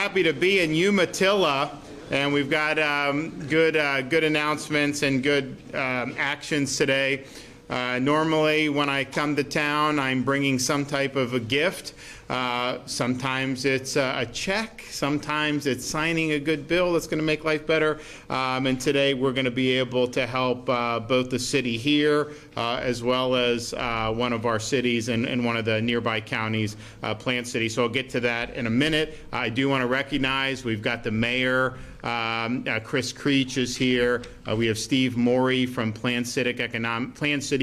happy to be in Umatilla, and we've got good announcements and good actions today. Normally, when I come to town, I'm bringing some type of a gift. Sometimes it's a check. Sometimes it's signing a good bill that's going to make life better. And today we're going to be able to help both the city here as well as one of our cities and one of the nearby counties, Plant City. So I'll get to that in a minute. I do want to recognize we've got the mayor. Chris Creech is here. We have Steve Morey from Plant City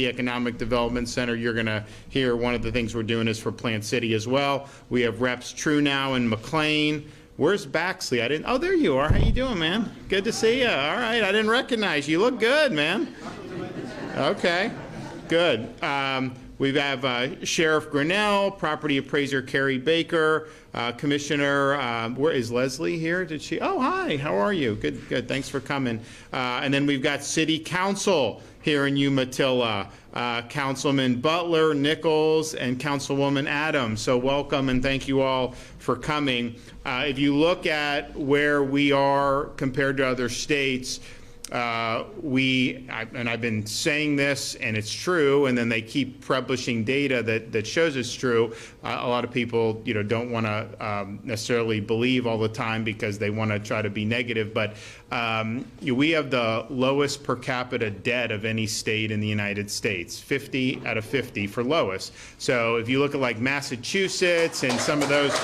Economic Development Center. You're going to hear one of the things we're doing is for Plant City as well. We have Reps Truenow and McLean. Where's Baxley? Oh, there you are. How you doing, man? Good to see you. All right. I didn't recognize you. You look good, man. Okay. Good. We have Sheriff Grinnell, Property Appraiser Carrie Baker, Commissioner, where is Leslie here? Did she? Oh, hi. How are you? Good, good. Thanks for coming. And then we've got City Council here in Umatilla, Councilman Butler, Nichols, and Councilwoman Adams. So welcome and thank you all for coming. If you look at where we are compared to other states, and I've been saying this, and it's true, and then they keep publishing data that shows it's true. A lot of people, don't want to necessarily believe all the time because they want to try to be negative. But we have the lowest per capita debt of any state in the United States, 50 out of 50 for lowest. So if you look at like Massachusetts and some of those.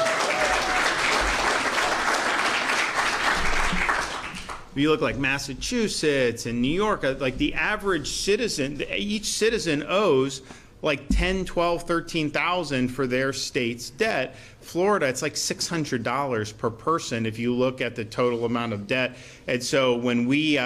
If you look like Massachusetts and New York, like the average citizen, each citizen owes like 10, 12, 13,000 for their state's debt. Florida, it's like $600 per person if you look at the total amount of debt. And so when we,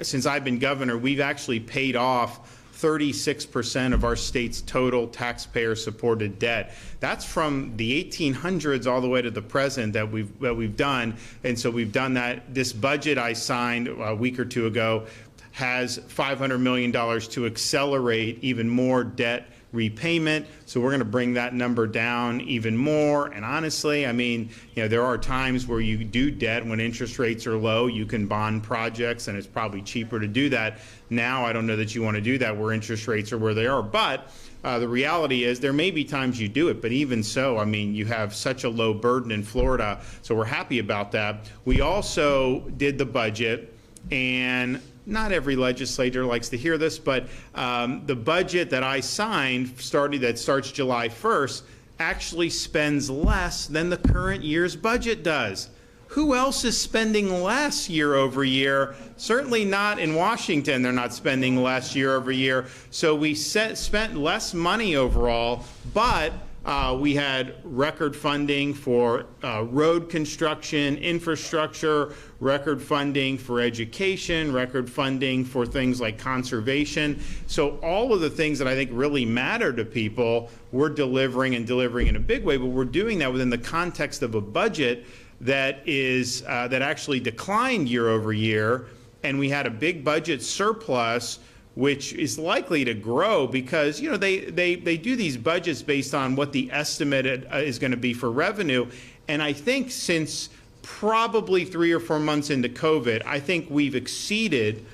since I've been governor, we've actually paid off 36% of our state's total taxpayer-supported debt. That's from the 1800s all the way to the present that we've done. And so we've done that. This budget I signed a week or two ago has $500 million to accelerate even more debt repayment. So we're going to bring that number down even more. And honestly, I mean, there are times where you do debt when interest rates are low. You can bond projects, and it's probably cheaper to do that. Now, I don't know that you want to do that where interest rates are where they are. But the reality is there may be times you do it. But even so, I mean, you have such a low burden in Florida. So we're happy about that. We also did the budget, and not every legislator likes to hear this, but the budget that I signed that starts July 1st actually spends less than the current year's budget does. Who else is spending less year over year? Certainly not in Washington. They're not spending less year over year. So we spent less money overall, but we had record funding for road construction, infrastructure, record funding for education, record funding for things like conservation. So all of the things that I think really matter to people, we're delivering in a big way, but we're doing that within the context of a budget that actually declined year over year, and we had a big budget surplus, which is likely to grow because they do these budgets based on what the estimate is going to be for revenue. And I think since probably 3 or 4 months into COVID, I think we've exceeded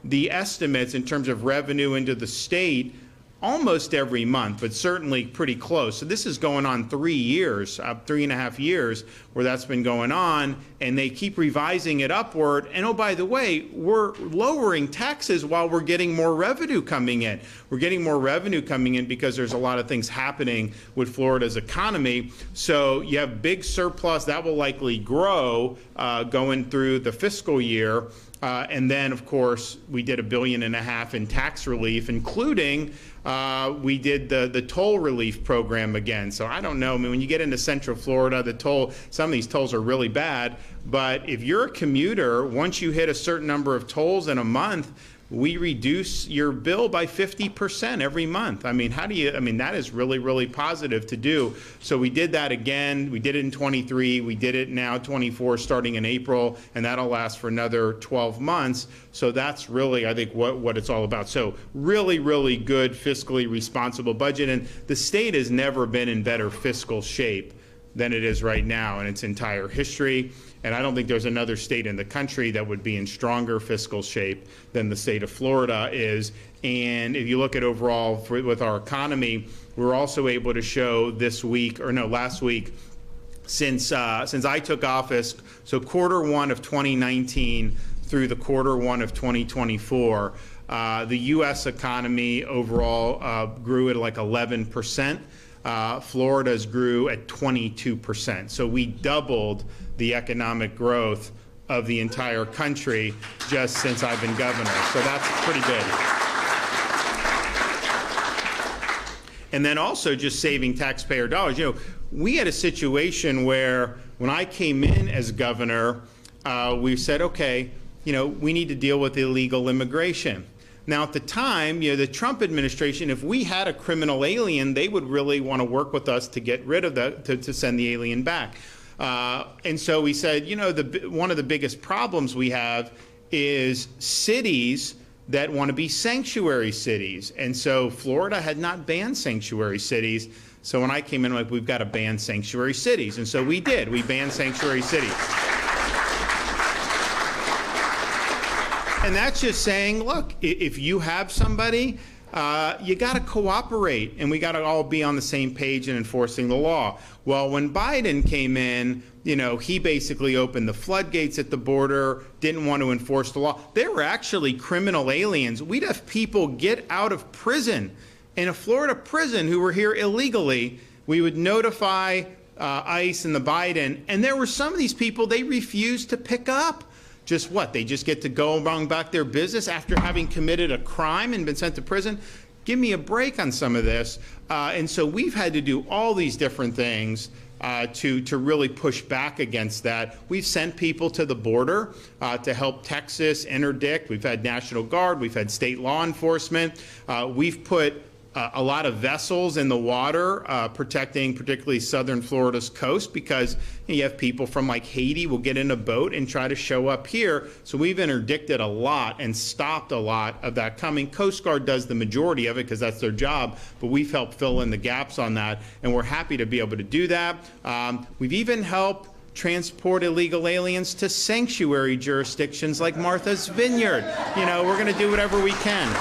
the estimates in terms of revenue into the state almost every month, but certainly pretty close. So this is going on 3 years, 3.5 years, where that's been going on, and they keep revising it upward. And oh, by the way, we're lowering taxes while we're getting more revenue coming in. We're getting more revenue coming in because there's a lot of things happening with Florida's economy. So you have big surplus that will likely grow going through the fiscal year. And then, of course, we did $1.5 billion in tax relief, including we did the toll relief program again. So I don't know. I mean, when you get into Central Florida, some of these tolls are really bad. But if you're a commuter, once you hit a certain number of tolls in a month, we reduce your bill by 50% every month. I mean, that is really, really positive to do. So we did that again. We did it in 23. We did it now 24 starting in April, and that'll last for another 12 months. So that's really, I think, what it's all about. So really, really good fiscally responsible budget. And the state has never been in better fiscal shape than it is right now in its entire history. And I don't think there's another state in the country that would be in stronger fiscal shape than the state of Florida is. And if you look at overall with our economy, we're also able to show last week, since I took office, so Q1 of 2019 through the Q1 of 2024, the U.S. economy overall grew at like 11%. Florida's grew at 22%. So we doubled the economic growth of the entire country just since I've been governor. So that's pretty good. And then also just saving taxpayer dollars. You know, we had a situation where when I came in as governor, we said, okay, you know, we need to deal with illegal immigration. Now, at the time, you know, the Trump administration, if we had a criminal alien, they would really want to work with us to get rid of to send the alien back. And so we said, you know, one of the biggest problems we have is cities that want to be sanctuary cities. And so Florida had not banned sanctuary cities. So when I came in, like, we've got to ban sanctuary cities. And so we did. We banned sanctuary cities. And that's just saying, look, if you have somebody, you got to cooperate, and we got to all be on the same page in enforcing the law. Well, when Biden came in, you know, he basically opened the floodgates at the border, didn't want to enforce the law. There were actually criminal aliens. We'd have people get out of prison in a Florida prison who were here illegally. We would notify ICE and the Biden, and there were some of these people they refused to pick up. Just what? They just get to go along back their business after having committed a crime and been sent to prison? Give me a break on some of this. And so we've had to do all these different things to really push back against that. We've sent people to the border to help Texas interdict. We've had National Guard. We've had state law enforcement. We've put a lot of vessels in the water protecting particularly southern Florida's coast, because you have people from like Haiti will get in a boat and try to show up here. So we've interdicted a lot and stopped a lot of that coming. Coast Guard does the majority of it because that's their job, but we've helped fill in the gaps on that, and we're happy to be able to do that. We've even helped transport illegal aliens to sanctuary jurisdictions like Martha's Vineyard. You know, we're going to do whatever we can.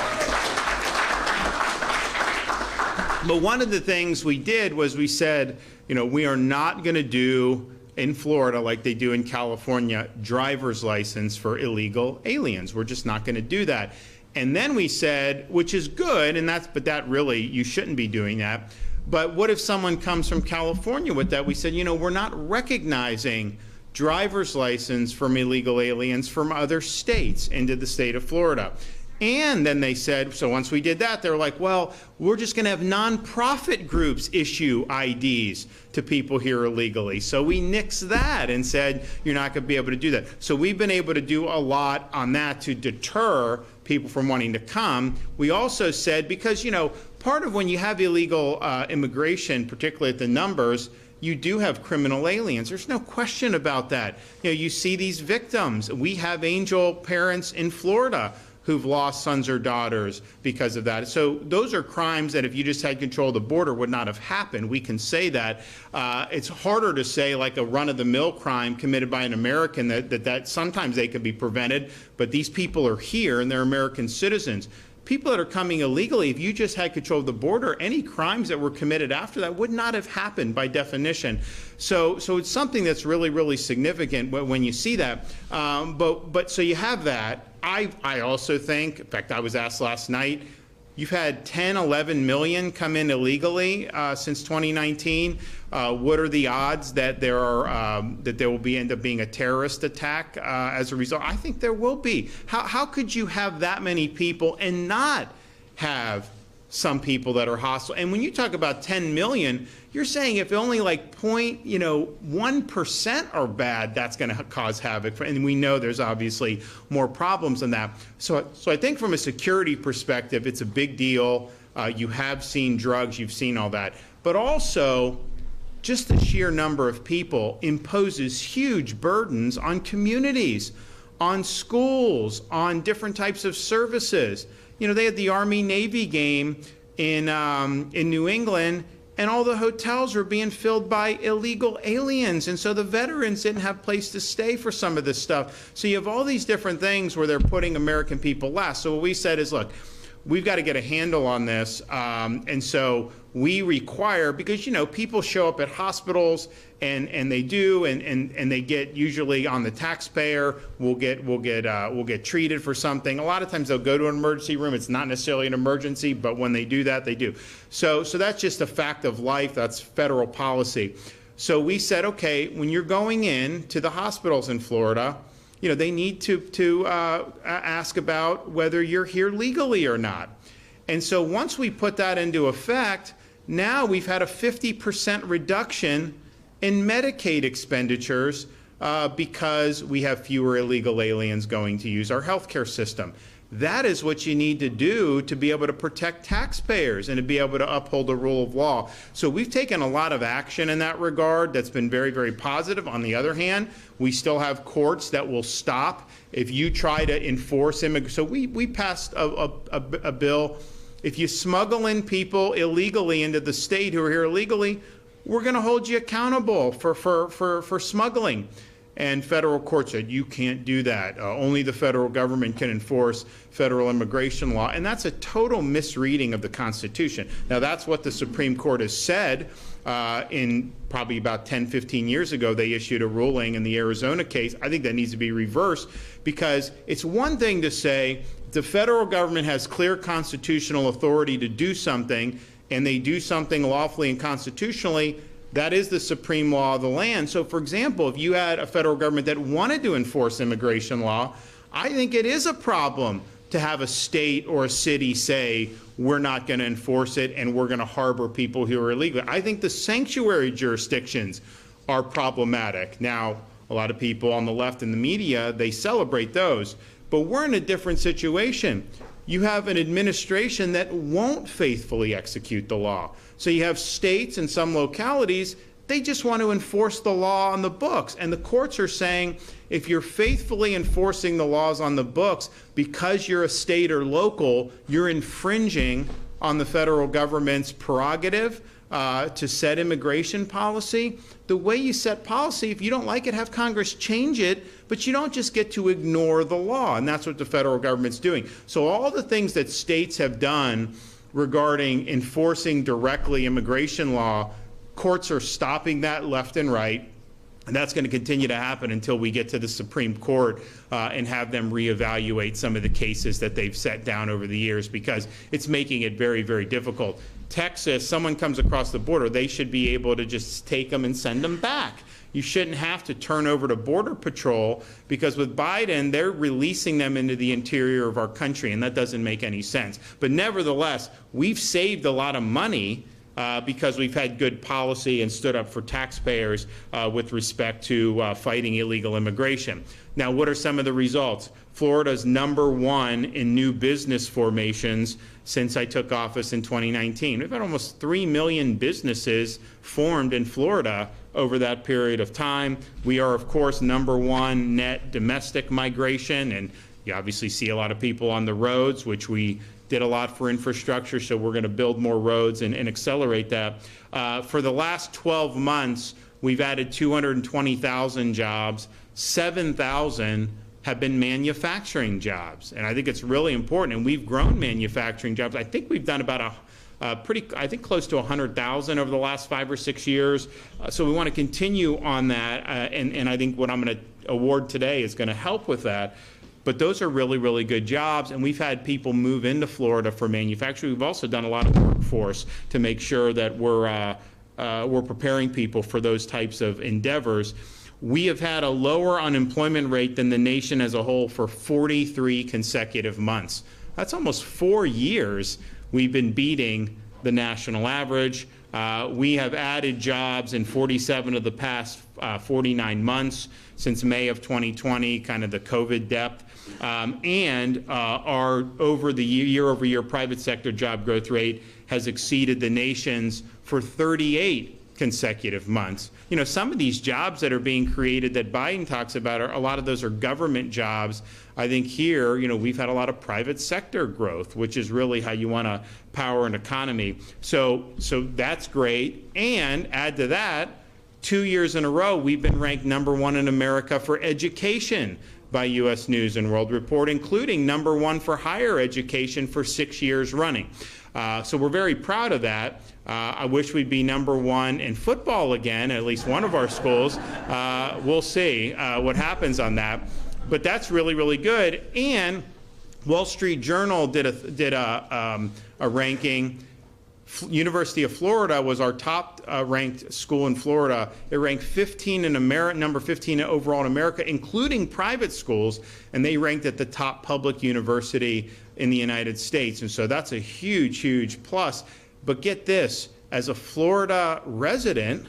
But one of the things we did was we said, you know, we are not going to do in Florida like they do in California, driver's license for illegal aliens. We're just not going to do that. And then we said, which is good, and but that really, you shouldn't be doing that. But what if someone comes from California with that? We said, you know, we're not recognizing driver's license from illegal aliens from other states into the state of Florida. And then they said, so once we did that, they were like, well, we're just going to have nonprofit groups issue IDs to people here illegally. So we nixed that and said, you're not going to be able to do that. So we've been able to do a lot on that to deter people from wanting to come. We also said, because, you know, part of when you have illegal immigration, particularly at the numbers, you do have criminal aliens. There's no question about that. You know, you see these victims. We have angel parents in Florida who've lost sons or daughters because of that. So those are crimes that if you just had control of the border would not have happened. We can say that. It's harder to say like a run-of-the-mill crime committed by an American that sometimes they could be prevented, but these people are here and they're American citizens. People that are coming illegally, if you just had control of the border, any crimes that were committed after that would not have happened by definition. So it's something that's really, really significant when you see that. But so you have that. I also think, in fact, I was asked last night, you've had 10, 11 million come in illegally since 2019. What are the odds that there will end up being a terrorist attack as a result? I think there will be. How could you have that many people and not have some people that are hostile? And when you talk about 10 million, you're saying if only like 1% are bad, that's going to cause havoc. And we know there's obviously more problems than that. So I think from a security perspective, it's a big deal. You have seen drugs, you've seen all that. But also, just the sheer number of people imposes huge burdens on communities, on schools, on different types of services. You know, they had the Army-Navy game in New England, and all the hotels were being filled by illegal aliens. And so the veterans didn't have a place to stay for some of this stuff. So you have all these different things where they're putting American people last. So what we said is, look, we've got to get a handle on this. And so we require, because, you know, people show up at hospitals and they do, and they get usually on the taxpayer, will get treated for something. A lot of times they'll go to an emergency room. It's not necessarily an emergency, but when they do that, they do. So that's just a fact of life. That's federal policy. So we said, okay, when you're going in to the hospitals in Florida, you know, they need to ask about whether you're here legally or not. And so once we put that into effect, now we've had a 50% reduction in Medicaid expenditures because we have fewer illegal aliens going to use our healthcare system. That is what you need to do to be able to protect taxpayers and to be able to uphold the rule of law. So we've taken a lot of action in that regard that's been very, very positive. On the other hand, we still have courts that will stop if you try to enforce immigration. So we passed a bill. If you smuggle in people illegally into the state who are here illegally, we're going to hold you accountable for smuggling. And federal court said, you can't do that. Only the federal government can enforce federal immigration law. And that's a total misreading of the Constitution. Now, that's what the Supreme Court has said. In probably about 10, 15 years ago, they issued a ruling in the Arizona case. I think that needs to be reversed, because it's one thing to say the federal government has clear constitutional authority to do something, and they do something lawfully and constitutionally. That is the supreme law of the land. So, for example, if you had a federal government that wanted to enforce immigration law, I think it is a problem to have a state or a city say, we're not going to enforce it and we're going to harbor people who are illegal. I think the sanctuary jurisdictions are problematic. Now, a lot of people on the left in the media, they celebrate those. But we're in a different situation. You have an administration that won't faithfully execute the law. So you have states and some localities, they just want to enforce the law on the books. And the courts are saying, if you're faithfully enforcing the laws on the books because you're a state or local, you're infringing on the federal government's prerogative to set immigration policy. The way you set policy, if you don't like it, have Congress change it, but you don't just get to ignore the law, and that's what the federal government's doing. So all the things that states have done regarding enforcing directly immigration law, courts are stopping that left and right, and that's going to continue to happen until we get to the Supreme Court and have them reevaluate some of the cases that they've set down over the years, because it's making it very, very difficult. Texas, someone comes across the border, they should be able to just take them and send them back. You shouldn't have to turn over to Border Patrol, because with Biden, they're releasing them into the interior of our country, and that doesn't make any sense. But nevertheless, we've saved a lot of money because we've had good policy and stood up for taxpayers with respect to fighting illegal immigration. Now, what are some of the results? Florida's #1 in new business formations since I took office in 2019. We've had almost 3 million businesses formed in Florida over that period of time. We are, of course, #1 net domestic migration, and you obviously see a lot of people on the roads, which we did a lot for infrastructure, so we're going to build more roads and accelerate that. For the last 12 months, we've added 220,000 jobs. 7,000 have been manufacturing jobs, and I think it's really important. And we've grown manufacturing jobs. I think we've done about I think close to 100,000 over the last 5 or 6 years. So we want to continue on that, and I think what I'm going to award today is going to help with that. But those are really, really good jobs, and we've had people move into Florida for manufacturing. We've also done a lot of workforce to make sure that we're preparing people for those types of endeavors. We have had a lower unemployment rate than the nation as a whole for 43 consecutive months. That's almost 4 years we've been beating the national average. We have added jobs in 47 of the past 49 months since May of 2020, kind of the COVID depth. And our year-over-year private sector job growth rate has exceeded the nation's for 38 consecutive months. You know, some of these jobs that are being created that Biden talks about, a lot of those are government jobs. I think here, you know, we've had a lot of private sector growth, which is really how you want to power an economy. So that's great. And add to that, 2 years in a row, we've been ranked #1 in America for education by U.S. News and World Report, including #1 for higher education for 6 years running. So we're very proud of that. I wish we'd be #1 in football again, at least one of our schools. We'll see what happens on that. But that's really, really good. And Wall Street Journal did a ranking. University of Florida was our top ranked school in Florida. It ranked 15 in America, number 15 overall in America, including private schools, and they ranked at the top public university in the United States. And so that's a huge, huge plus. But get this, as a Florida resident,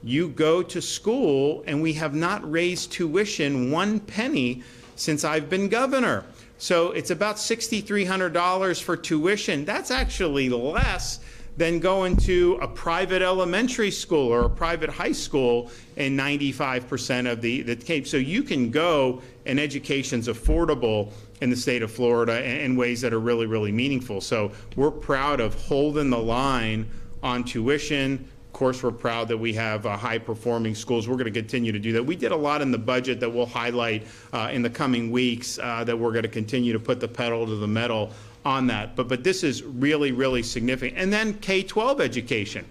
you go to school and we have not raised tuition 1 penny since I've been governor. So it's about $6,300 for tuition. That's actually less than going to a private elementary school or a private high school in 95% of the Cape. So you can go, and education's affordable in the state of Florida in ways that are really, really meaningful. So we're proud of holding the line on tuition. Of course, we're proud that we have high-performing schools. We're going to continue to do that. We did a lot in the budget that we'll highlight in the coming weeks that we're going to continue to put the pedal to the metal on that. But this is really, really significant. And then K-12 education.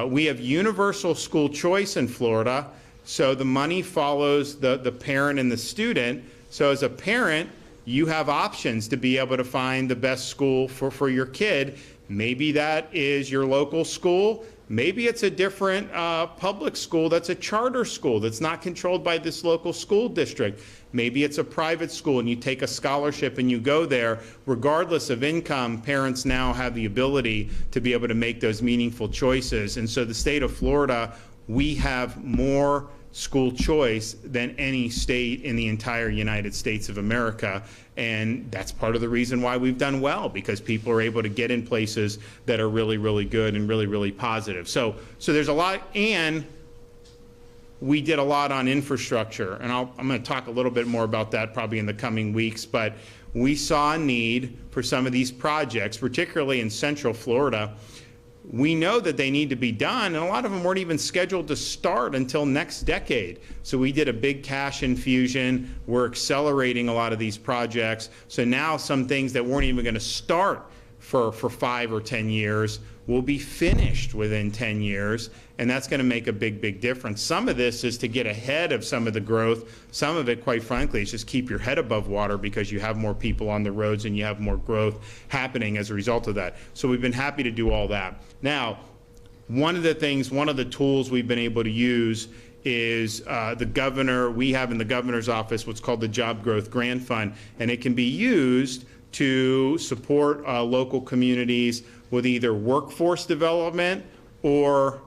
We have universal school choice in Florida, so the money follows the parent and the student. So as a parent, you have options to be able to find the best school for your kid. Maybe that is your local school. Maybe it's a different public school that's a charter school that's not controlled by this local school district. Maybe it's a private school and you take a scholarship and you go there. Regardless of income, parents now have the ability to be able to make those meaningful choices. And so the state of Florida, we have more school choice than any state in the entire United States of America. And that's part of the reason why we've done well, because people are able to get in places that are really, really good and really, really positive. So there's a lot, and we did a lot on infrastructure. And I'm going to talk a little bit more about that probably in the coming weeks. But we saw a need for some of these projects, particularly in Central Florida. We know that they need to be done, and a lot of them weren't even scheduled to start until next decade. So we did a big cash infusion. We're accelerating a lot of these projects. So now some things that weren't even going to start for 5 or 10 years will be finished within 10 years, and that's going to make a big, big difference. Some of this is to get ahead of some of the growth. Some of it, quite frankly, is just keep your head above water because you have more people on the roads and you have more growth happening as a result of that. So we've been happy to do all that. Now, one of the tools we've been able to use is we have in the governor's office what's called the Job Growth Grant Fund, and it can be used to support local communities with either workforce development or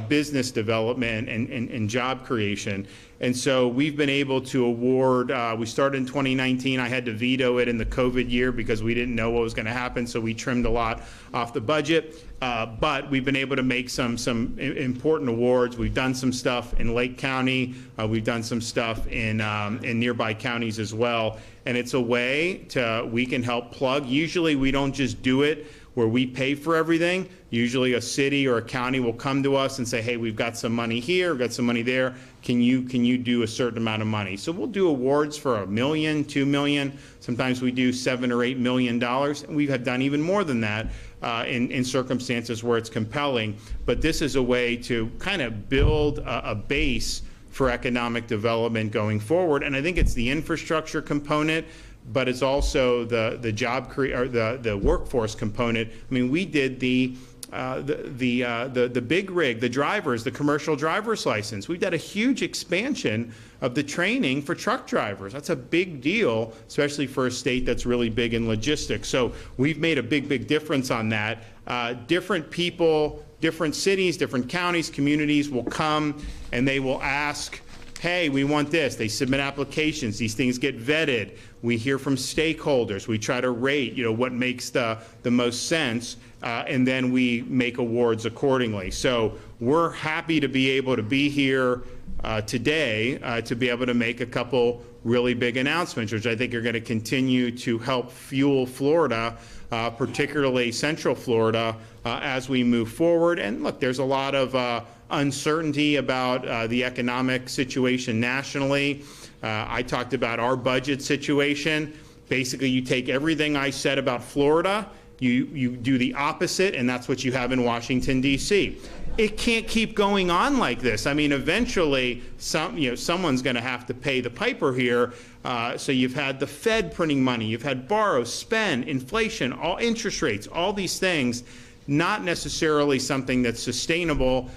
business development and job creation. And so we've been able to award, we started in 2019. I had to veto it in the COVID year because we didn't know what was going to happen, so we trimmed a lot off the budget. But we've been able to make some important awards. We've done some stuff in Lake County. We've done some stuff in nearby counties as well. And it's a way we can help plug. Usually we don't just do it where we pay for everything. Usually a city or a county will come to us and say, hey, we've got some money here, we've got some money there. Can you do a certain amount of money? So we'll do awards for $1 million, $2 million. Sometimes we do $7 or $8 million. And we have done even more than that in circumstances where it's compelling. But this is a way to kind of build a base for economic development going forward. And I think it's the infrastructure component, but it's also the the workforce component. I mean, we did the big rig, the drivers, the commercial driver's license. We've got a huge expansion of the training for truck drivers. That's a big deal, especially for a state that's really big in logistics. So we've made a big, big difference on that. Different people, different cities, different counties, communities will come and they will ask hey, we want this. They submit applications. These things get vetted. We hear from stakeholders. We try to rate, what makes the most sense, and then we make awards accordingly. So we're happy to be able to be here today to be able to make a couple really big announcements, which I think are going to continue to help fuel Florida, particularly Central Florida, as we move forward. And look, there's a lot of uncertainty about the economic situation nationally. I talked about our budget situation. Basically, you take everything I said about Florida, you do the opposite, and that's what you have in Washington, D.C. It can't keep going on like this. I mean, eventually, someone's going to have to pay the piper here. So you've had the Fed printing money, you've had borrow, spend, inflation, all interest rates, all these things, not necessarily something that's sustainable.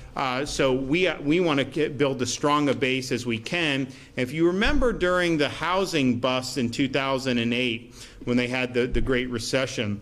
So we want to build as strong a base as we can. If you remember during the housing bust in 2008, when they had the Great Recession,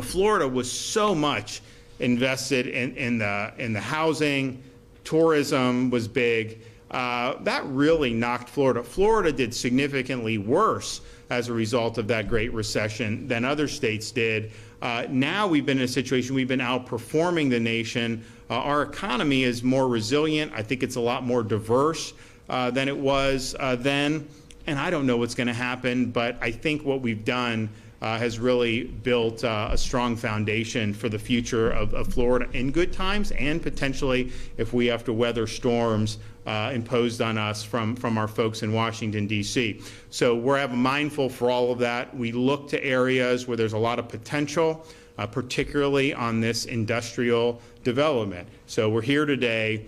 Florida was so much invested in the housing. Tourism was big. That really knocked Florida. Florida did significantly worse as a result of that Great Recession than other states did. Now we've been in a situation, we've been outperforming the nation. Our economy is more resilient. I think it's a lot more diverse than it was then. And I don't know what's going to happen, but I think what we've done has really built a strong foundation for the future of Florida in good times, and potentially if we have to weather storms imposed on us from our folks in Washington, D.C. So we're mindful for all of that. We look to areas where there's a lot of potential, particularly on this industrial development. So we're here today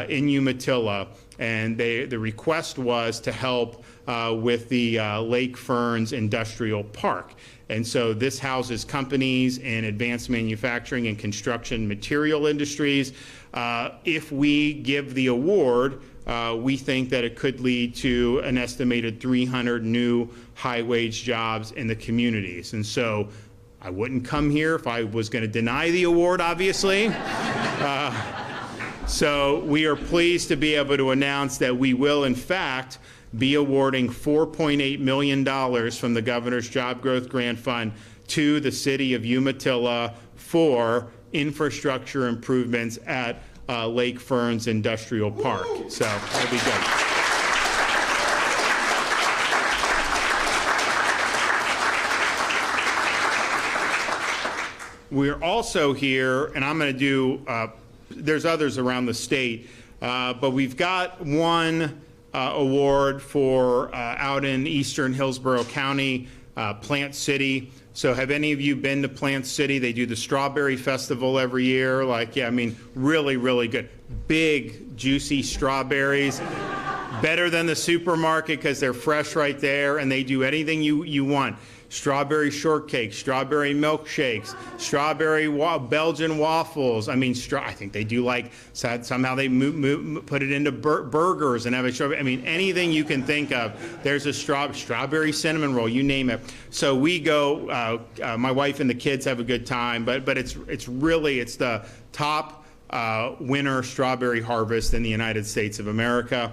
in Umatilla, and the request was to help with the Lake Ferns Industrial Park. And so this houses companies in advanced manufacturing and construction material industries. If we give the award, we think that it could lead to an estimated 300 new high-wage jobs in the communities. And so I wouldn't come here if I was going to deny the award, obviously. So we are pleased to be able to announce that we will, in fact, be awarding $4.8 million from the Governor's Job Growth Grant Fund to the city of Umatilla for infrastructure improvements at Lake Ferns Industrial Park. So that'll be good. We're also here, and I'm going to do, there's others around the state, but we've got one award for out in eastern Hillsborough County, Plant City. So have any of you been to Plant City? They do the Strawberry Festival every year. Really, really good. Big, juicy strawberries. Better than the supermarket because they're fresh right there, and they do anything you want. Strawberry shortcake, strawberry milkshakes, strawberry Belgian waffles. I think they do somehow they put it into burgers and have a strawberry. Anything you can think of. There's a strawberry cinnamon roll, you name it. So we go, my wife and the kids have a good time, but it's the top winter strawberry harvest in the United States of America.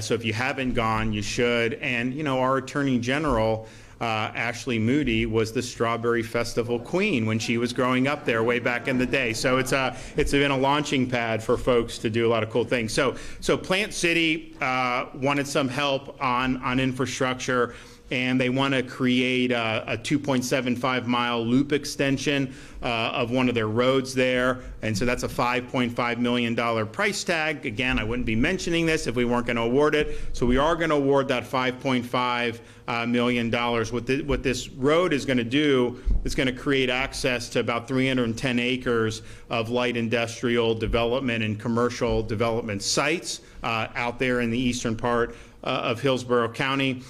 So if you haven't gone, you should. And, our Attorney General, Ashley Moody, was the Strawberry Festival queen when she was growing up there way back in the day. So it's been a launching pad for folks to do a lot of cool things. So Plant City wanted some help on infrastructure, and they want to create a 2.75-mile loop extension of one of their roads there. And so that's a $5.5 million price tag. Again, I wouldn't be mentioning this if we weren't going to award it. So we are going to award that $5.5 million. What this road is going to do is going to create access to about 310 acres of light industrial development and commercial development sites out there in the eastern part of Hillsborough County.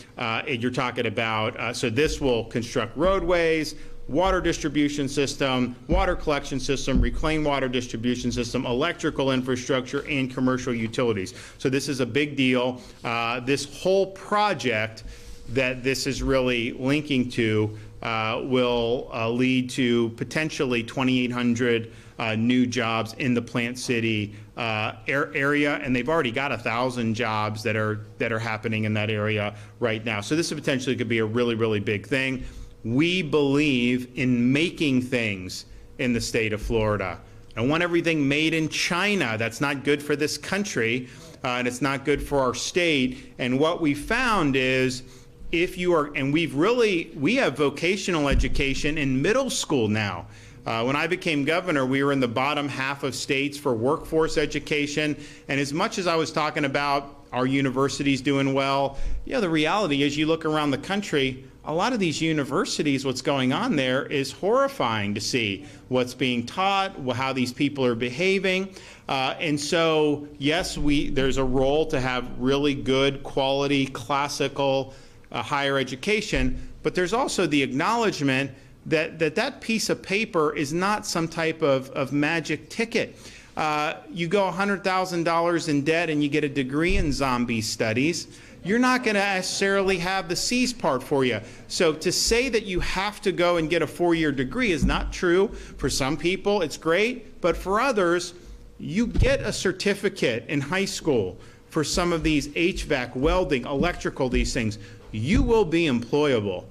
You're talking about, so this will construct roadways, water distribution system, water collection system, reclaimed water distribution system, electrical infrastructure, and commercial utilities. So this is a big deal. This whole project that this is really linking to will lead to potentially 2,800 new jobs in the Plant City area, and they've already got 1,000 jobs that are happening in that area right now. So this potentially could be a really, really big thing. We believe in making things in the state of Florida. I don't want everything made in China. That's not good for this country, and it's not good for our state. And what we found is, if you are, and we have vocational education in middle school now. When I became governor, we were in the bottom half of states for workforce education. And as much as I was talking about our universities doing well, the reality is, you look around the country, a lot of these universities, what's going on there is horrifying to see what's being taught, how these people are behaving. And so, yes, there's a role to have really good quality classical higher education, but there's also the acknowledgement that piece of paper is not some type of magic ticket. You go $100,000 in debt and you get a degree in zombie studies, you're not going to necessarily have the C's part for you. So to say that you have to go and get a 4-year degree is not true. For some people, it's great, but for others, you get a certificate in high school for some of these HVAC, welding, electrical, these things. You will be employable.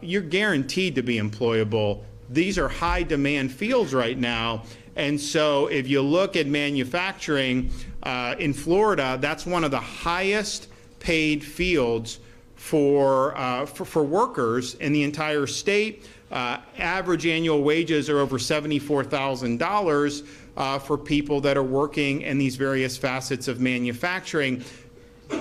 You're guaranteed to be employable. These are high demand fields right now. And so if you look at manufacturing in Florida, that's one of the highest paid fields for workers in the entire state. Average annual wages are over $74,000 for people that are working in these various facets of manufacturing.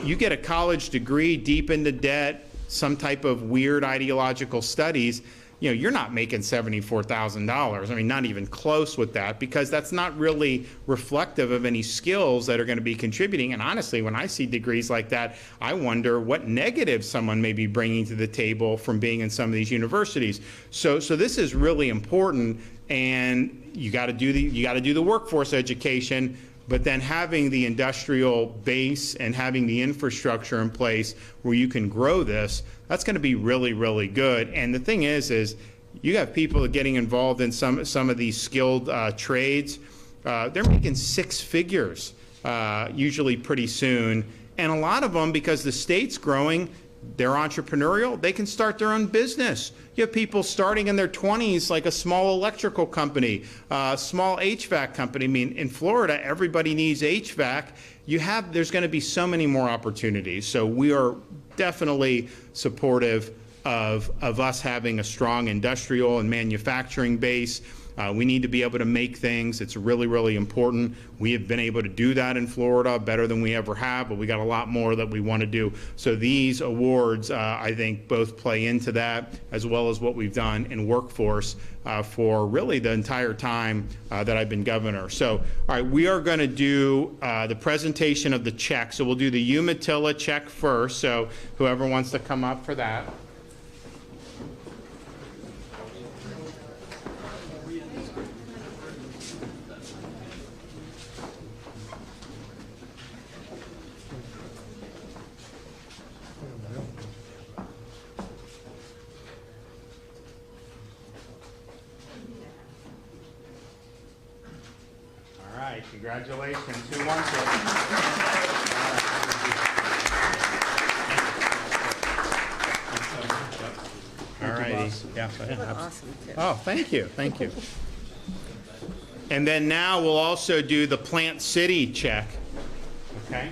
You get a college degree, deep into debt, some type of weird ideological studies, you're not making $74,000. I mean, not even close with that, because that's not really reflective of any skills that are going to be contributing. And honestly, when I see degrees like that, I wonder what negatives someone may be bringing to the table from being in some of these universities. So this is really important, and you got to do the workforce education. But then having the industrial base and having the infrastructure in place where you can grow this, that's going to be really, really good. And the thing is you have people getting involved in some of these skilled trades. They're making 6 figures usually pretty soon. And a lot of them, because the state's growing, they're entrepreneurial, they can start their own business. You have people starting in their 20s, like a small electrical company, small HVAC company. I mean, in Florida, everybody needs HVAC. There's going to be so many more opportunities. So we are definitely supportive of us having a strong industrial and manufacturing base. We need to be able to make things. It's really, really important. We have been able to do that in Florida better than we ever have, but we got a lot more that we want to do. So these awards, I think, both play into that, as well as what we've done in workforce for really the entire time that I've been governor. So, all right, we are going to do the presentation of the check. So we'll do the Umatilla check first. So whoever wants to come up for that. Congratulations. Who wants it? All righty. Yeah. Awesome. Oh, thank you. Thank you. And then now we'll also do the Plant City check. Okay.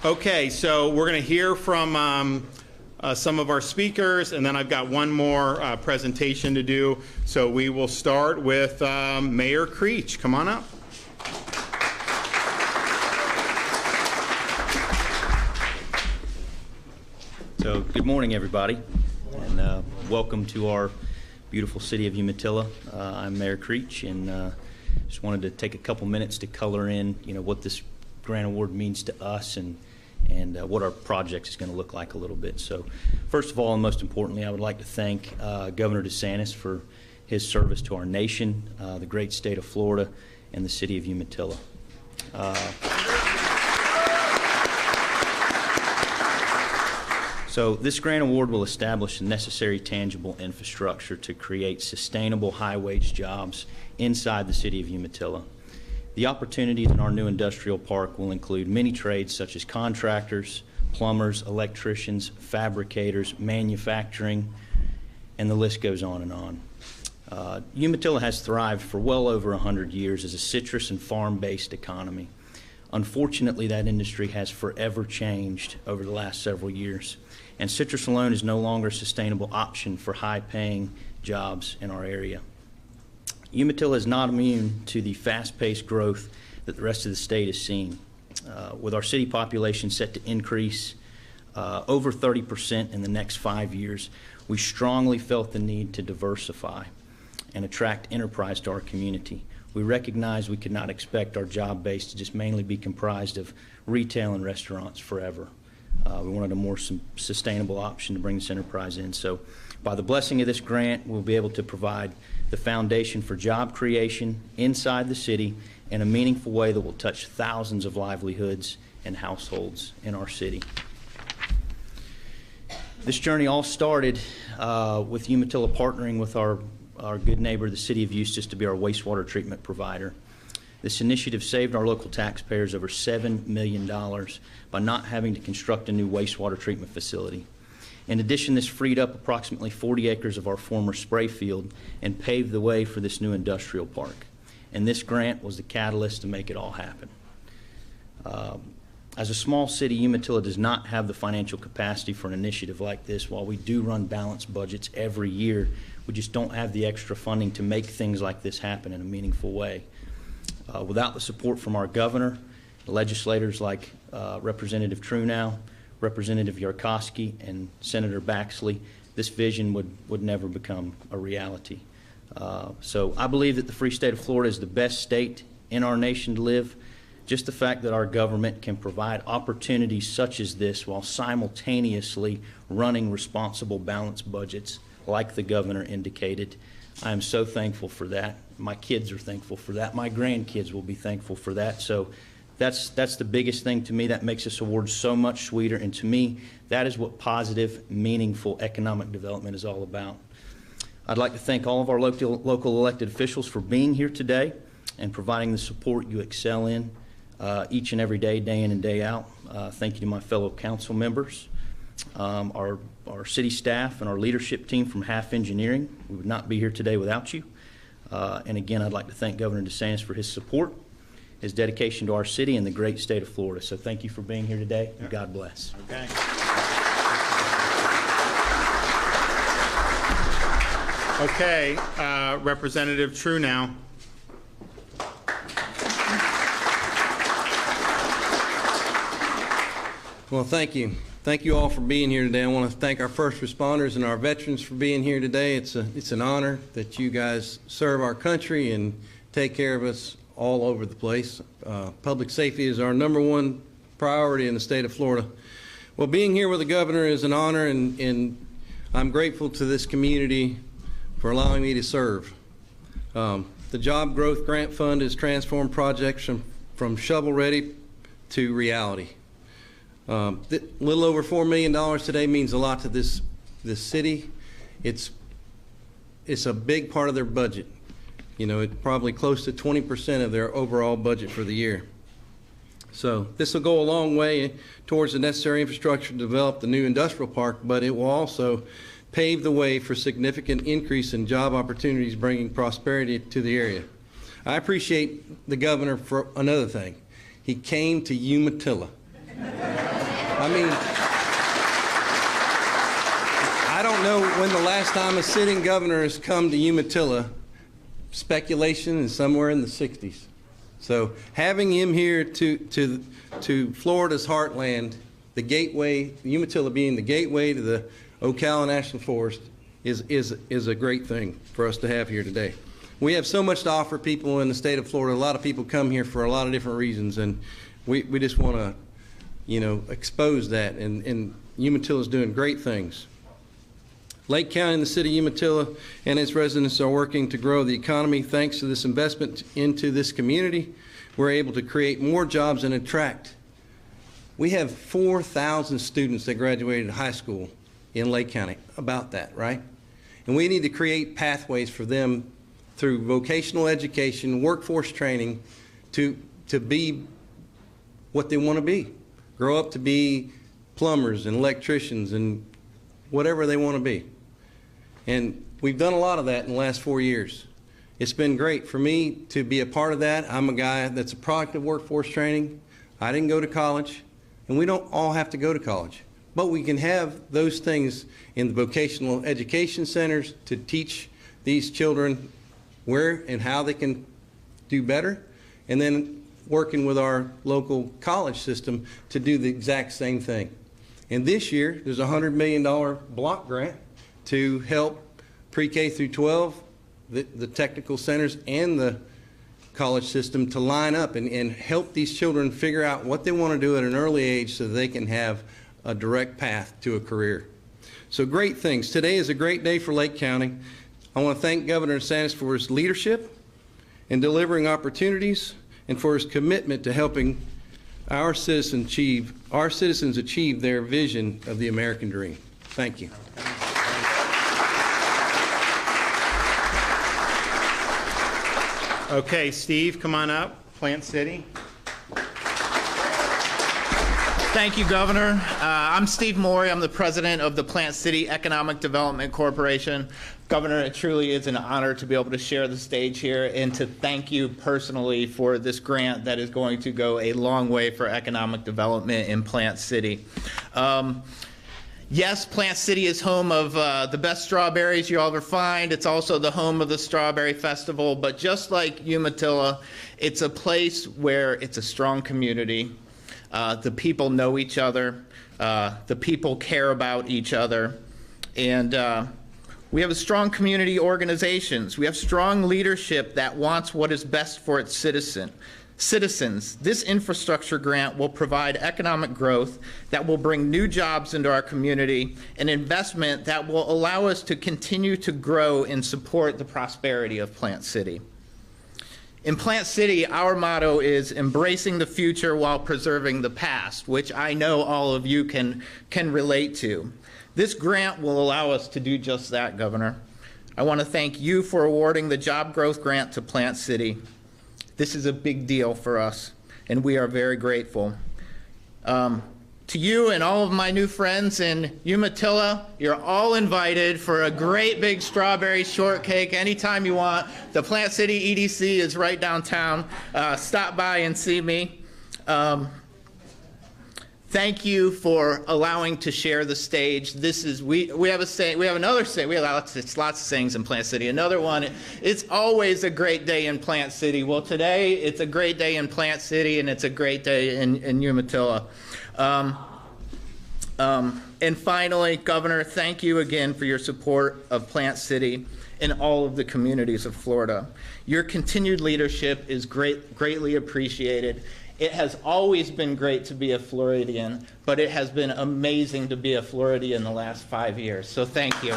Okay, so we're going to hear from some of our speakers, and then I've got one more presentation to do. So we will start with Mayor Creech. Come on up. So good morning, everybody, and welcome to our beautiful city of Umatilla. I'm Mayor Creech, and just wanted to take a couple minutes to color in, what this grant award means to us and what our project is going to look like a little bit. So first of all, and most importantly, I would like to thank Governor DeSantis for his service to our nation, the great state of Florida, and the city of Umatilla. So this grant award will establish the necessary tangible infrastructure to create sustainable high-wage jobs inside the city of Umatilla. The opportunities in our new industrial park will include many trades such as contractors, plumbers, electricians, fabricators, manufacturing, and the list goes on and on. Umatilla has thrived for well over 100 years as a citrus and farm-based economy. Unfortunately, that industry has forever changed over the last several years, and citrus alone is no longer a sustainable option for high-paying jobs in our area. Umatilla is not immune to the fast-paced growth that the rest of the state is seeing. With our city population set to increase over 30% in the next 5 years, we strongly felt the need to diversify and attract enterprise to our community. We recognize we could not expect our job base to just mainly be comprised of retail and restaurants forever. We wanted a more sustainable option to bring this enterprise in. So by the blessing of this grant, we'll be able to provide the foundation for job creation inside the city in a meaningful way that will touch thousands of livelihoods and households in our city. This journey all started with Umatilla partnering with our good neighbor, the city of Eustis, to be our wastewater treatment provider. This initiative saved our local taxpayers over $7 million by not having to construct a new wastewater treatment facility. In addition, this freed up approximately 40 acres of our former spray field and paved the way for this new industrial park. And this grant was the catalyst to make it all happen. As a small city, Umatilla does not have the financial capacity for an initiative like this. While we do run balanced budgets every year, we just don't have the extra funding to make things like this happen in a meaningful way. Without the support from our governor, legislators like Representative Trunow, Representative Yarkowski, and Senator Baxley, this vision would never become a reality. So I believe that the free state of Florida is the best state in our nation to live. Just the fact that our government can provide opportunities such as this while simultaneously running responsible, balanced budgets like the governor indicated, I am so thankful for that. My kids are thankful for that. My grandkids will be thankful for that. So that's the biggest thing to me. That makes this award so much sweeter. And to me, that is what positive, meaningful economic development is all about. I'd like to thank all of our local elected officials for being here today and providing the support you excel in each and every day, day in and day out. Thank you to my fellow council members, our city staff, and our leadership team from Half Engineering. We would not be here today without you. And again, I'd like to thank Governor DeSantis for his support, his dedication to our city and the great state of Florida. So thank you for being here today, and God bless. Okay. Okay, Representative Trunow. Well, thank you. Thank you all for being here today. I want to thank our first responders and our veterans for being here today. It's an honor that you guys serve our country and take care of us all over the place. Public safety is our #1 priority in the state of Florida. Well, being here with the governor is an honor, and I'm grateful to this community for allowing me to serve. The Job Growth Grant Fund has transformed projects from shovel-ready to reality. Little over $4 million today means a lot to this city. It's a big part of their budget. You know, it's probably close to 20% of their overall budget for the year. So this will go a long way towards the necessary infrastructure to develop the new industrial park, but it will also pave the way for significant increase in job opportunities, bringing prosperity to the area. I appreciate the governor for another thing. He came to Umatilla. I mean, I don't know when the last time a sitting governor has come to Umatilla. Speculation is somewhere in the 60s. So having him here to Florida's heartland, the gateway, Umatilla being the gateway to the Ocala National Forest, is a great thing for us to have here today. We have so much to offer people in the state of Florida. A lot of people come here for a lot of different reasons, and we just want to, you know, expose that, and Umatilla is doing great things. Lake County and the city of Umatilla and its residents are working to grow the economy. Thanks to this investment into this community, we're able to create more jobs and attract. We have 4,000 students that graduated high school in Lake County, about that, right? And we need to create pathways for them through vocational education, workforce training, to be what they want to be. Grow up to be plumbers and electricians and whatever they want to be. And we've done a lot of that in the last 4 years. It's been great for me to be a part of that. I'm a guy that's a product of workforce training. I didn't go to college, and we don't all have to go to college. But we can have those things in the vocational education centers to teach these children where and how they can do better, and then working with our local college system to do the exact same thing. And this year, there's a $100 million block grant to help pre-K through 12, the technical centers and the college system to line up and help these children figure out what they want to do at an early age so they can have a direct path to a career. So great things. Today is a great day for Lake County. I want to thank Governor DeSantis for his leadership in delivering opportunities and for his commitment to helping our citizens achieve their vision of the American dream. Thank you. Okay, Steve, come on up, Plant City. Thank you, Governor. I'm Steve Morey. I'm the president of the Plant City Economic Development Corporation. Governor, it truly is an honor to be able to share the stage here and to thank you personally for this grant that is going to go a long way for economic development in Plant City. Yes, Plant City is home of the best strawberries you'll ever find. It's also the home of the Strawberry Festival. But just like Umatilla, it's a place where it's a strong community. The people know each other. The people care about each other. And we have a strong community organizations. We have strong leadership that wants what is best for its citizens. This infrastructure grant will provide economic growth that will bring new jobs into our community, an investment that will allow us to continue to grow and support the prosperity of Plant City. In Plant City, our motto is embracing the future while preserving the past, which I know all of you can relate to. This grant will allow us to do just that, Governor. I want to thank you for awarding the Job Growth Grant to Plant City. This is a big deal for us, and we are very grateful. To you and all of my new friends in Umatilla, you're all invited for a great big strawberry shortcake anytime you want. The Plant City EDC is right downtown. Stop by and see me. Thank you for allowing to share the stage. This is we have a saying. We have another saying. We have lots of sayings in Plant City. Another one. It's always a great day in Plant City. Well, today it's a great day in Plant City, and it's a great day in Umatilla. And finally, Governor, thank you again for your support of Plant City and all of the communities of Florida. Your continued leadership is greatly appreciated. It has always been great to be a Floridian, but it has been amazing to be a Floridian the last 5 years. So thank you.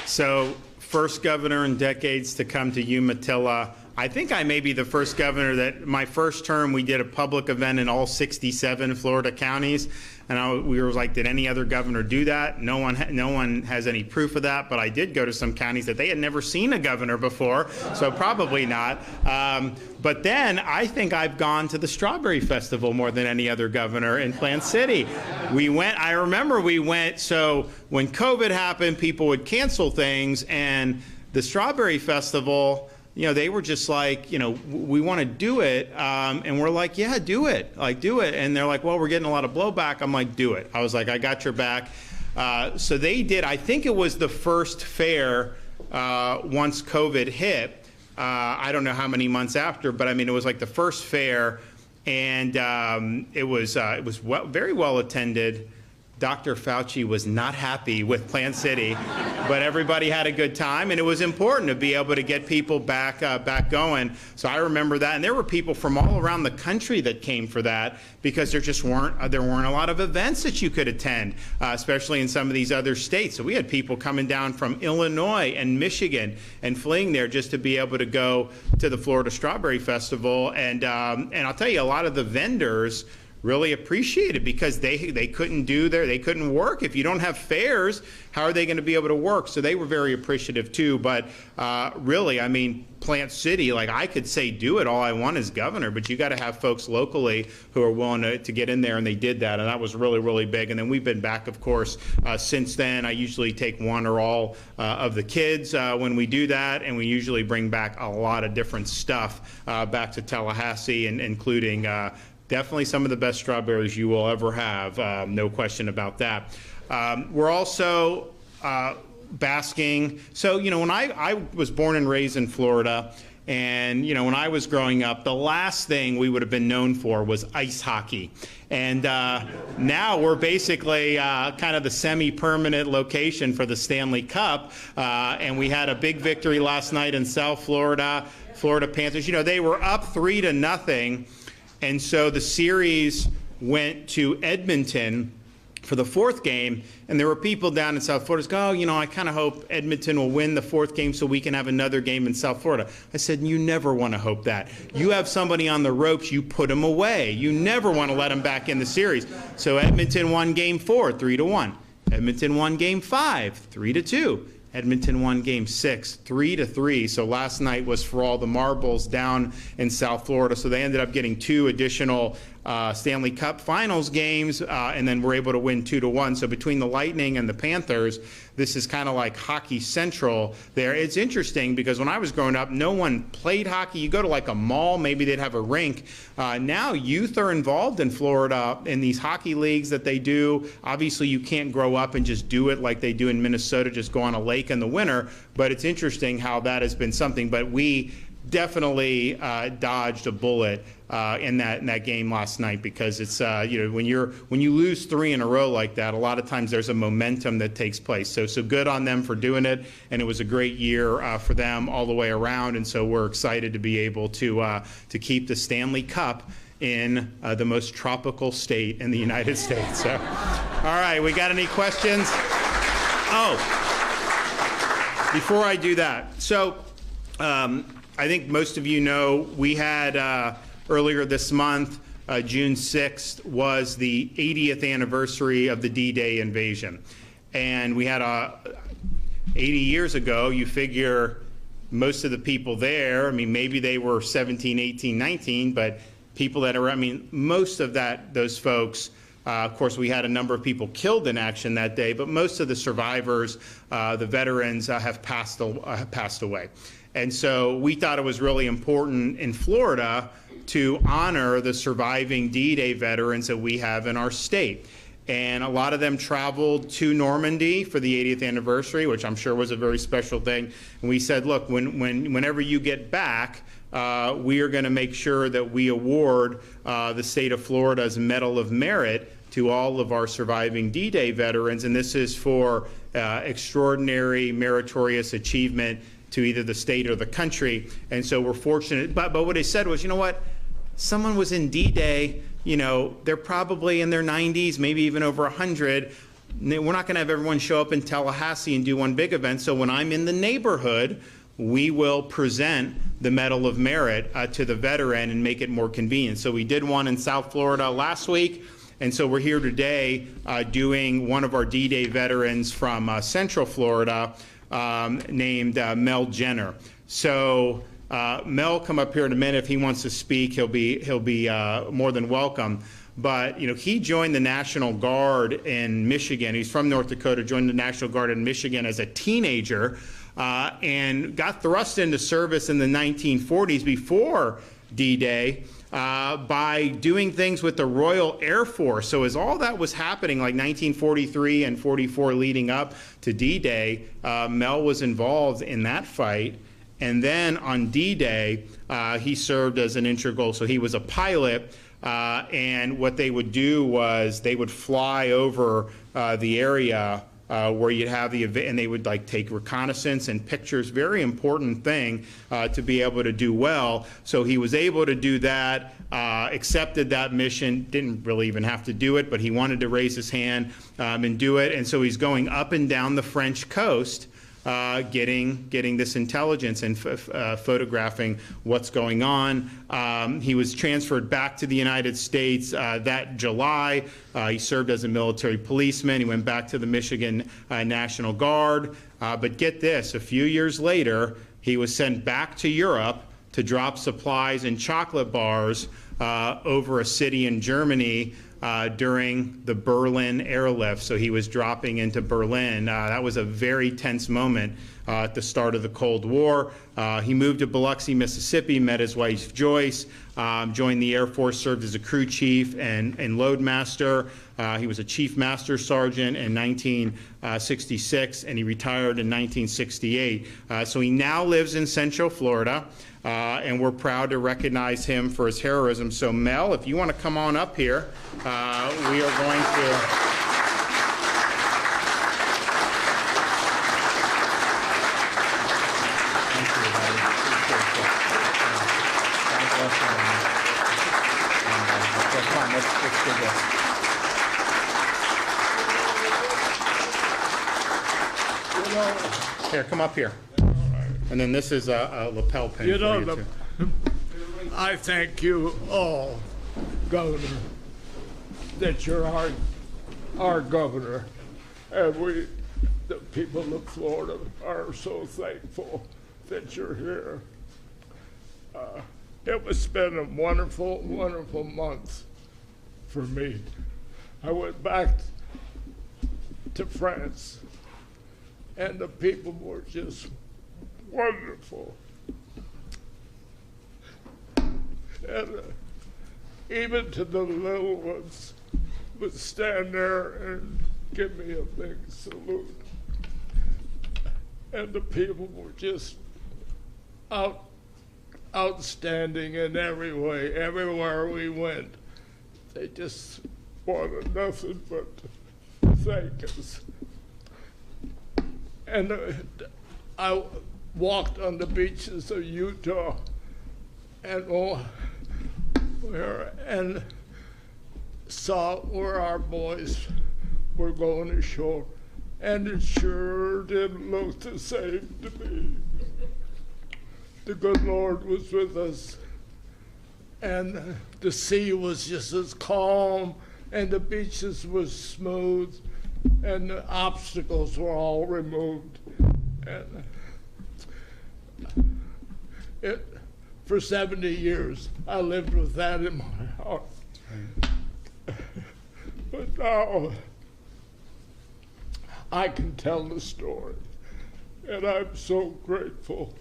So, first governor in decades to come to Umatilla. I think I may be the first governor that my first term we did a public event in all 67 Florida counties, and we were like, did any other governor do that? No one has any proof of that, but I did go to some counties that they had never seen a governor before, so probably not. But then I think I've gone to the Strawberry Festival more than any other governor in Plant City. I remember we went, so when COVID happened, people would cancel things, and the Strawberry Festival, they were just like, we want to do it. And we're like, yeah, do it. Do it. And they're like, well, we're getting a lot of blowback. I'm like, do it. I was like, I got your back. So they did. I think it was the first fair once COVID hit. I don't know how many months after, but I mean, it was like the first fair. And it was very well attended. Dr. Fauci was not happy with Plant City, but everybody had a good time, and it was important to be able to get people back going. So I remember that, and there were people from all around the country that came for that because there weren't a lot of events that you could attend, especially in some of these other states. So we had people coming down from Illinois and Michigan and fleeing there just to be able to go to the Florida Strawberry Festival, and I'll tell you, a lot of the vendors really appreciate it because they couldn't work. If you don't have fairs, how are they going to be able to work? So they were very appreciative too. But really, I mean, Plant City, like I could say do it all I want as governor, but you got to have folks locally who are willing to get in there, and they did that, and that was really, really big. And then we've been back, of course, since then. I usually take one or all of the kids when we do that, and we usually bring back a lot of different stuff back to Tallahassee, and including definitely some of the best strawberries you will ever have, no question about that. We're also basking. So, you know, when I was born and raised in Florida, and, you know, when I was growing up, the last thing we would have been known for was ice hockey. And now we're basically kind of the semi-permanent location for the Stanley Cup. And we had a big victory last night in South Florida. Florida Panthers, you know, they were up 3-0. And so the series went to Edmonton for the fourth game, and there were people down in South Florida go, oh, you know, I kind of hope Edmonton will win the fourth game so we can have another game in South Florida. I said, you never want to hope that. You have somebody on the ropes, you put them away. You never want to let them back in the series. So Edmonton won game 4, 3-1. Edmonton won game 5, 3-2. Edmonton won game 6, 3-3. So last night was for all the marbles down in South Florida. So they ended up getting 2 additional Stanley Cup Finals games, and then were able to win 2-1. So between the Lightning and the Panthers, this is kind of like hockey central there. It's interesting because when I was growing up, no one played hockey. You go to like a mall, maybe they'd have a rink. Now youth are involved in Florida in these hockey leagues that they do. Obviously, you can't grow up and just do it like they do in Minnesota, just go on a lake in the winter. But it's interesting how that has been something. But we definitely dodged a bullet in that game last night because it's you know, when you lose 3 in a row like that, a lot of times there's a momentum that takes place. So good on them for doing it, and it was a great year for them all the way around. And so we're excited to be able to keep the Stanley Cup in the most tropical state in the United States. So, all right, we got any questions? Oh, before I do that, so. I think most of you know we had earlier this month, June 6th, was the 80th anniversary of the D-Day invasion. And we had 80 years ago, you figure most of the people there, I mean, maybe they were 17, 18, 19, but people that are, I mean, most of those folks, of course, we had a number of people killed in action that day, but most of the survivors, the veterans, have passed away. And so we thought it was really important in Florida to honor the surviving D-Day veterans that we have in our state. And a lot of them traveled to Normandy for the 80th anniversary, which I'm sure was a very special thing. And we said, look, whenever you get back, we are going to make sure that we award the state of Florida's Medal of Merit to all of our surviving D-Day veterans. And this is for extraordinary meritorious achievement to either the state or the country. And so we're fortunate. But what they said was, you know what? Someone was in D-Day, you know, they're probably in their 90s, maybe even over 100. We're not going to have everyone show up in Tallahassee and do one big event. So when I'm in the neighborhood, we will present the Medal of Merit to the veteran and make it more convenient. So we did one in South Florida last week. And so we're here today doing one of our D-Day veterans from Central Florida, named Mel Jenner. So Mel, come up here in a minute if he wants to speak. He'll be more than welcome. But you know, he joined the National Guard in Michigan. He's from North Dakota. Joined the National Guard in Michigan as a teenager, and got thrust into service in the 1940s before D-Day. By doing things with the Royal Air Force. So as all that was happening, like 1943 and 44 leading up to D-Day, Mel was involved in that fight. And then on D-Day, he served as an integral, so he was a pilot. And what they would do was they would fly over the area where you'd have the event, and they would like take reconnaissance and pictures. Very important thing to be able to do well. So he was able to do that, accepted that mission, didn't really even have to do it, but he wanted to raise his hand and do it. And so he's going up and down the French coast, getting this intelligence and photographing what's going on. He was transferred back to the United States that July. He served as a military policeman. He went back to the Michigan National Guard. But get this, a few years later, he was sent back to Europe to drop supplies and chocolate bars over a city in Germany during the Berlin airlift. So he was dropping into Berlin. That was a very tense moment at the start of the Cold War. He moved to Biloxi, Mississippi, met his wife Joyce, joined the Air Force, served as a crew chief and loadmaster. He was a chief master sergeant in 1966, and he retired in 1968. So he now lives in Central Florida, and we're proud to recognize him for his heroism. So Mel, if you want to come on up here, we are going to... Here, come up here. And then this is a lapel pin for you too. I thank you all, Governor, that you're our governor. And we, the people of Florida, are so thankful that you're here. It has been a wonderful, wonderful month for me. I went back to France, and the people were just wonderful. And even to the little ones would stand there and give me a big salute. And the people were just outstanding in every way. Everywhere we went, they just wanted nothing but to thank us. And I walked on the beaches of Utah and saw where our boys were going ashore, and it sure didn't look the same to me. The good Lord was with us, and the sea was just as calm, and the beaches were smooth, and the obstacles were all removed. And for 70 years, I lived with that in my heart. But now, I can tell the story, and I'm so grateful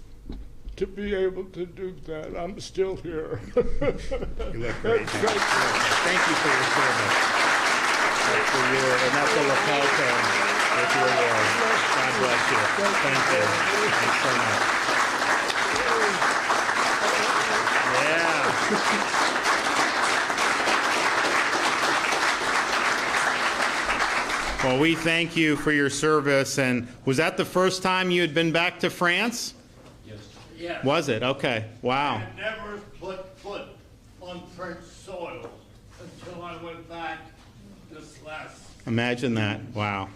to be able to do that. I'm still here. You look great. Thank you for your service. That's for you, and that's a lapel pin with your award. God bless you. Thank you. Thanks so much. Yeah. Well, we thank you for your service. And was that the first time you had been back to France? Yes. Was it? Okay. Wow. I never put foot on French soil until I went back this last. Imagine that. Wow.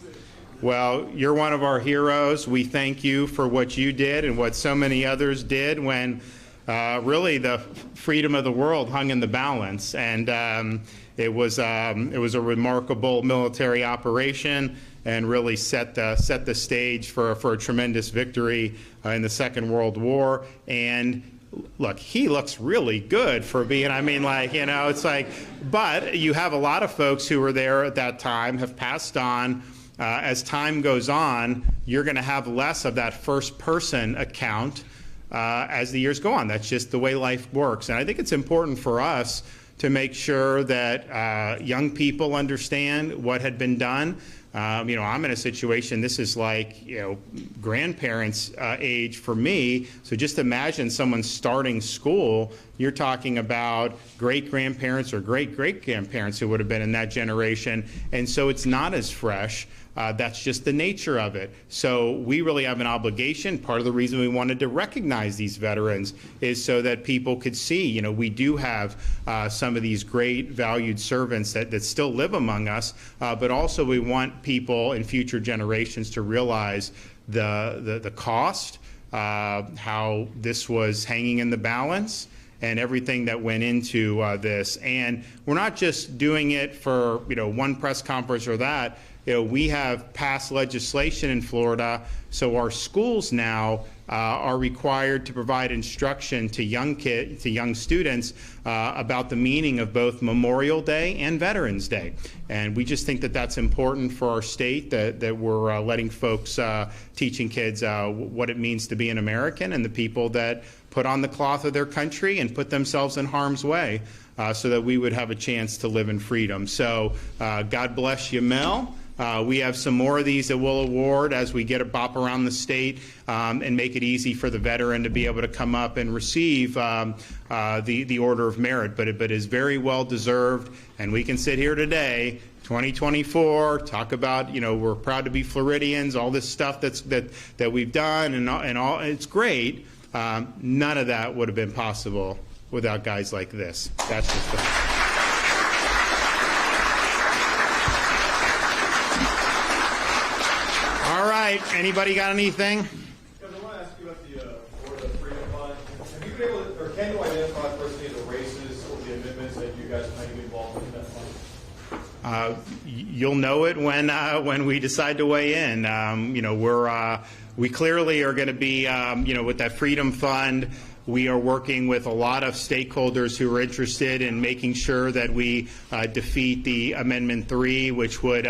Well, you're one of our heroes. We thank you for what you did and what so many others did when really the freedom of the world hung in the balance. And it was a remarkable military operation and really set the stage for a tremendous victory in the Second World War. And look, he looks really good for being, I mean, like, you know, it's like, but you have a lot of folks who were there at that time, have passed on. As time goes on, you're going to have less of that first-person account as the years go on. That's just the way life works. And I think it's important for us to make sure that young people understand what had been done. I'm in a situation, this is like, grandparents' age for me. So just imagine someone starting school. You're talking about great-grandparents or great-great-grandparents who would have been in that generation. And so it's not as fresh. That's just the nature of it. So we really have an obligation. Part of the reason we wanted to recognize these veterans is so that people could see, we do have some of these great valued servants that still live among us, but also we want people in future generations to realize the cost, how this was hanging in the balance, and everything that went into this. And we're not just doing it for one press conference or that. We have passed legislation in Florida, so our schools now are required to provide instruction to young students about the meaning of both Memorial Day and Veterans Day. And we just think that that's important for our state, that we're letting folks, teaching kids what it means to be an American and the people that put on the cloth of their country and put themselves in harm's way so that we would have a chance to live in freedom. So God bless you, Mel. We have some more of these that we'll award as we get a bop around the state and make it easy for the veteran to be able to come up and receive the Order of Merit. But it is very well deserved, and we can sit here today, 2024, talk about, we're proud to be Floridians, all this stuff that we've done, and all. It's great. None of that would have been possible without guys like this. That's just the All right, anybody got anything? I want to ask you about the Florida Freedom Fund. Have you been able to, or can you identify personally the races or the amendments that you guys might be involved with in that fund? You'll know it when we decide to weigh in. We clearly are going to be, with that Freedom Fund. We are working with a lot of stakeholders who are interested in making sure that we defeat the Amendment 3, which would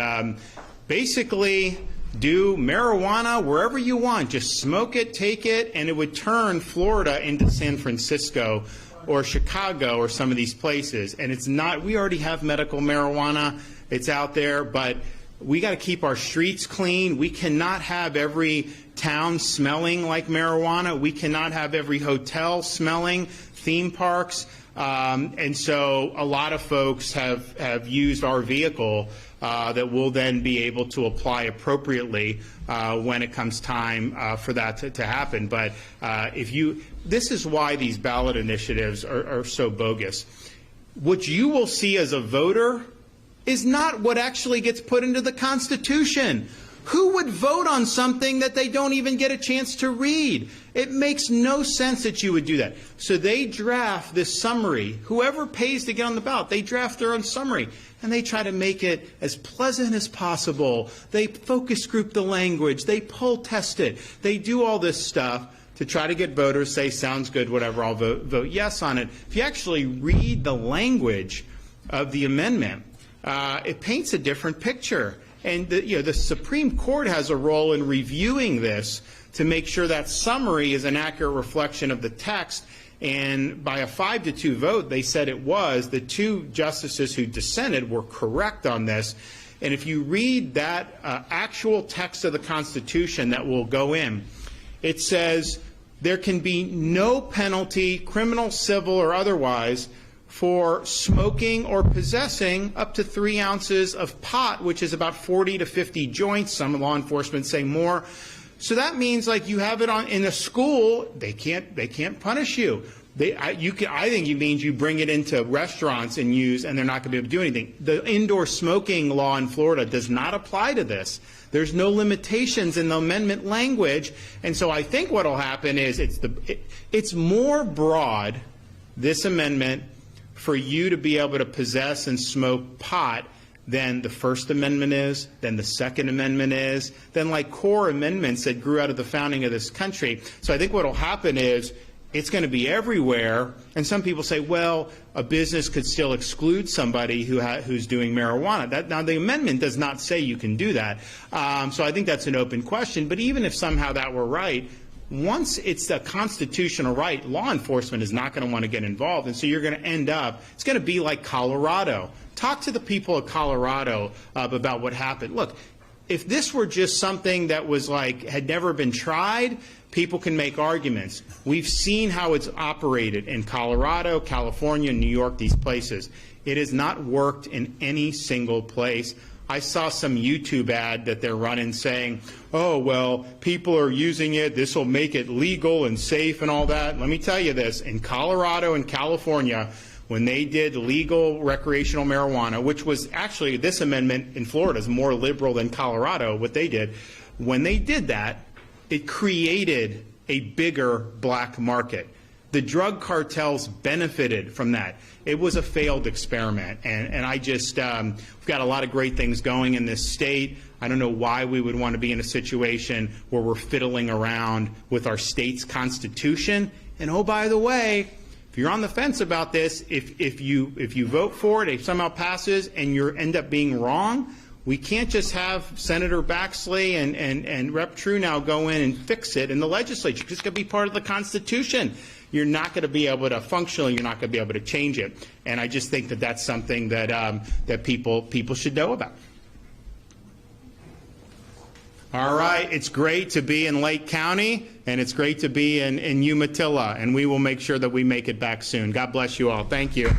basically do marijuana wherever you want. Just smoke it, take it, and it would turn Florida into San Francisco or Chicago or some of these places. And it's not, we already have medical marijuana. It's out there, but we got to keep our streets clean. We cannot have every town smelling like marijuana. We cannot have every hotel smelling, theme parks. And so a lot of folks have used our vehicle that will then be able to apply appropriately when it comes time for that to happen. But this is why these ballot initiatives are so bogus. What you will see as a voter is not what actually gets put into the Constitution. Who would vote on something that they don't even get a chance to read? It makes no sense that you would do that. So they draft this summary. Whoever pays to get on the ballot, they draft their own summary. And they try to make it as pleasant as possible. They focus group the language. They poll test it. They do all this stuff to try to get voters say, sounds good, whatever, I'll vote yes on it. If you actually read the language of the amendment, it paints a different picture. And the Supreme Court has a role in reviewing this to make sure that summary is an accurate reflection of the text. And by a 5-2 vote, they said it was. The two justices who dissented were correct on this. And if you read that actual text of the Constitution that will go in, it says there can be no penalty, criminal, civil, or otherwise, for smoking or possessing up to 3 ounces of pot, which is about 40 to 50 joints. Some law enforcement say more. So that means, like, you have it in a school, they can't punish you. I think it means you bring it into restaurants and they're not going to be able to do anything. The indoor smoking law in Florida does not apply to this. There's no limitations in the amendment language, and so I think what will happen is it's more broad, this amendment, for you to be able to possess and smoke pot than the First Amendment is, than the Second Amendment is, than like core amendments that grew out of the founding of this country. So I think what will happen is it's going to be everywhere. And some people say, well, a business could still exclude somebody who's doing marijuana. Now, the amendment does not say you can do that. So I think that's an open question. But even if somehow that were right, once it's a constitutional right, law enforcement is not going to want to get involved. And so you're going to end up, it's going to be like Colorado. Talk to the people of Colorado about what happened. Look, if this were just something that was like had never been tried, people can make arguments. We've seen how it's operated in Colorado, California, New York, these places. It has not worked in any single place. I saw some YouTube ad that they're running saying, oh, well, people are using it, this will make it legal and safe and all that. Let me tell you this, in Colorado and California, when they did legal recreational marijuana, which was actually, this amendment in Florida is more liberal than Colorado, what they did, when they did that, it created a bigger black market. The drug cartels benefited from that. It was a failed experiment, and I just, we've got a lot of great things going in this state. I don't know why we would want to be in a situation where we're fiddling around with our state's constitution. And oh, by the way, if you're on the fence about this, if you vote for it, it somehow passes, and you end up being wrong, we can't just have Senator Baxley and Rep. True now go in and fix it in the legislature. It's going to be part of the Constitution. You're not going to be able to functionally, you're not going to be able to change it. And I just think that that's something that that people should know about. All right, it's great to be in Lake County, and it's great to be in Umatilla, and we will make sure that we make it back soon. God bless you all. Thank you.